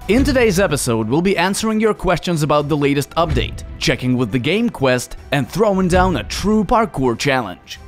In today's episode, we'll be answering your questions about the latest update, checking with the game quest, and throwing down a true parkour challenge.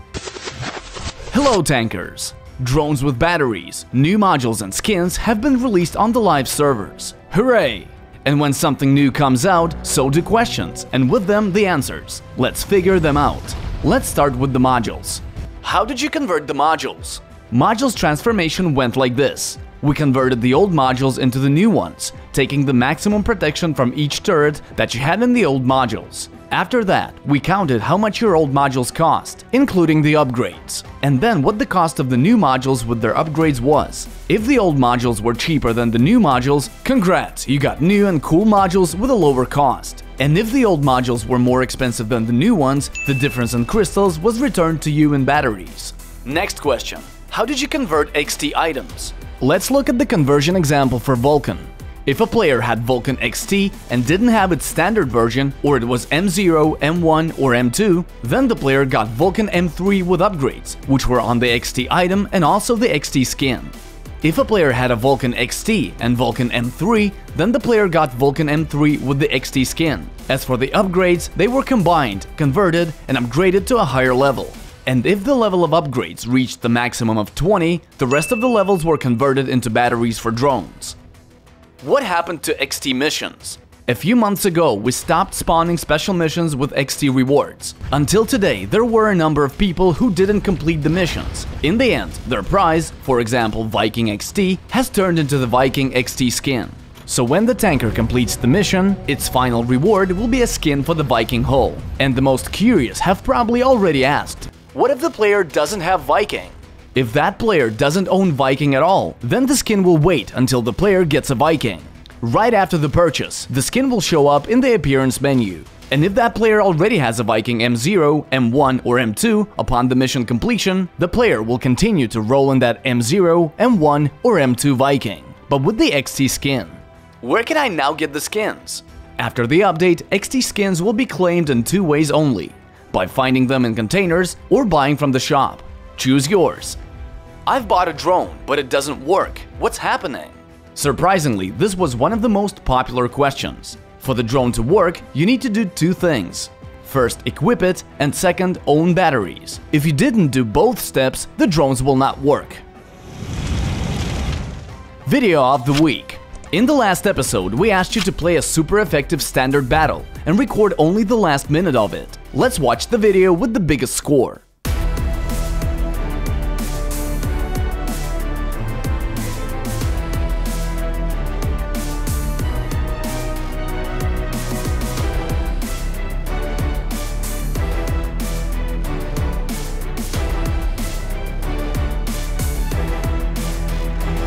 Hello tankers! Drones with batteries, new modules and skins have been released on the live servers. Hooray! And when something new comes out, so do questions, and with them the answers. Let's figure them out. Let's start with the modules. How did you convert the modules? Modules transformation went like this. We converted the old modules into the new ones, taking the maximum protection from each turret that you had in the old modules. After that, we counted how much your old modules cost, including the upgrades, and then what the cost of the new modules with their upgrades was. If the old modules were cheaper than the new modules, congrats, you got new and cool modules with a lower cost. And if the old modules were more expensive than the new ones, the difference in crystals was returned to you in batteries. Next question. How did you convert XT items? Let's look at the conversion example for Vulcan. If a player had Vulcan XT and didn't have its standard version, or it was M0, M1 or M2, then the player got Vulcan M3 with upgrades, which were on the XT item and also the XT skin. If a player had a Vulcan XT and Vulcan M3, then the player got Vulcan M3 with the XT skin. As for the upgrades, they were combined, converted, and upgraded to a higher level. And if the level of upgrades reached the maximum of 20, the rest of the levels were converted into batteries for drones. What happened to XT missions? A few months ago, we stopped spawning special missions with XT rewards. Until today, there were a number of people who didn't complete the missions. In the end, their prize, for example Viking XT, has turned into the Viking XT skin. So when the tanker completes the mission, its final reward will be a skin for the Viking hull. And the most curious have probably already asked, what if the player doesn't have Viking? If that player doesn't own Viking at all, then the skin will wait until the player gets a Viking. Right after the purchase, the skin will show up in the appearance menu. And if that player already has a Viking M0, M1 or M2, upon the mission completion, the player will continue to roll in that M0, M1 or M2 Viking, but with the XT skin. Where can I now get the skins? After the update, XT skins will be claimed in two ways only: by finding them in containers or buying from the shop. Choose yours. I've bought a drone, but it doesn't work. What's happening? Surprisingly, this was one of the most popular questions. For the drone to work, you need to do two things. First, equip it, and second, own batteries. If you didn't do both steps, the drones will not work. Video of the week. In the last episode, we asked you to play a super effective standard battle and record only the last minute of it. Let's watch the video with the biggest score.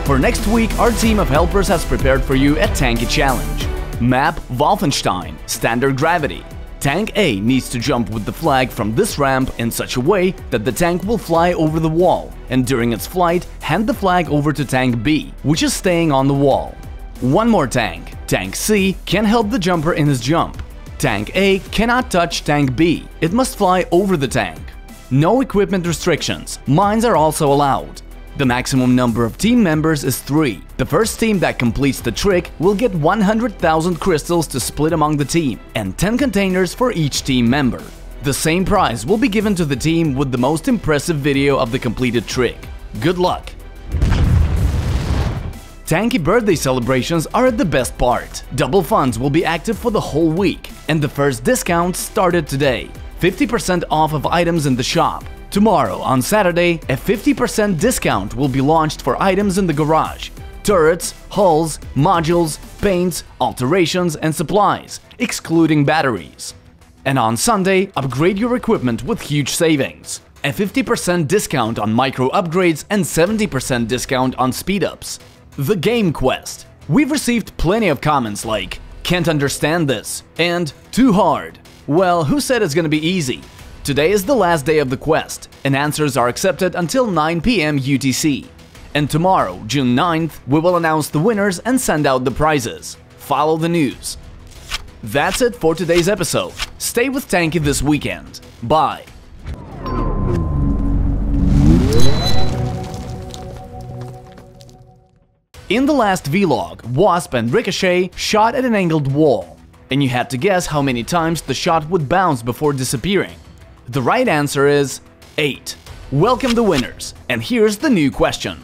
For next week, our team of helpers has prepared for you a tanky challenge. Map Wolfenstein, standard gravity. Tank A needs to jump with the flag from this ramp in such a way that the tank will fly over the wall, and during its flight, hand the flag over to Tank B, which is staying on the wall. One more tank, Tank C, can help the jumper in his jump. Tank A cannot touch Tank B, it must fly over the tank. No equipment restrictions, mines are also allowed. The maximum number of team members is 3. The first team that completes the trick will get 100,000 crystals to split among the team, and 10 containers for each team member. The same prize will be given to the team with the most impressive video of the completed trick. Good luck! Tanky birthday celebrations are at the best part. Double funds will be active for the whole week, and the first discount started today. 50% off of items in the shop. Tomorrow, on Saturday, a 50% discount will be launched for items in the garage. Turrets, hulls, modules, paints, alterations, and supplies, excluding batteries. And on Sunday, upgrade your equipment with huge savings. A 50% discount on micro upgrades and 70% discount on speed-ups. The Game Quest. We've received plenty of comments like, "Can't understand this," and "Too hard." Well, who said it's gonna be easy? Today is the last day of the quest, and answers are accepted until 9 PM UTC. And tomorrow, June 9th, we will announce the winners and send out the prizes. Follow the news. That's it for today's episode. Stay with Tanky this weekend. Bye! In the last vlog, Wasp and Ricochet shot at an angled wall, and you had to guess how many times the shot would bounce before disappearing. The right answer is 8. Welcome the winners, and here's the new question.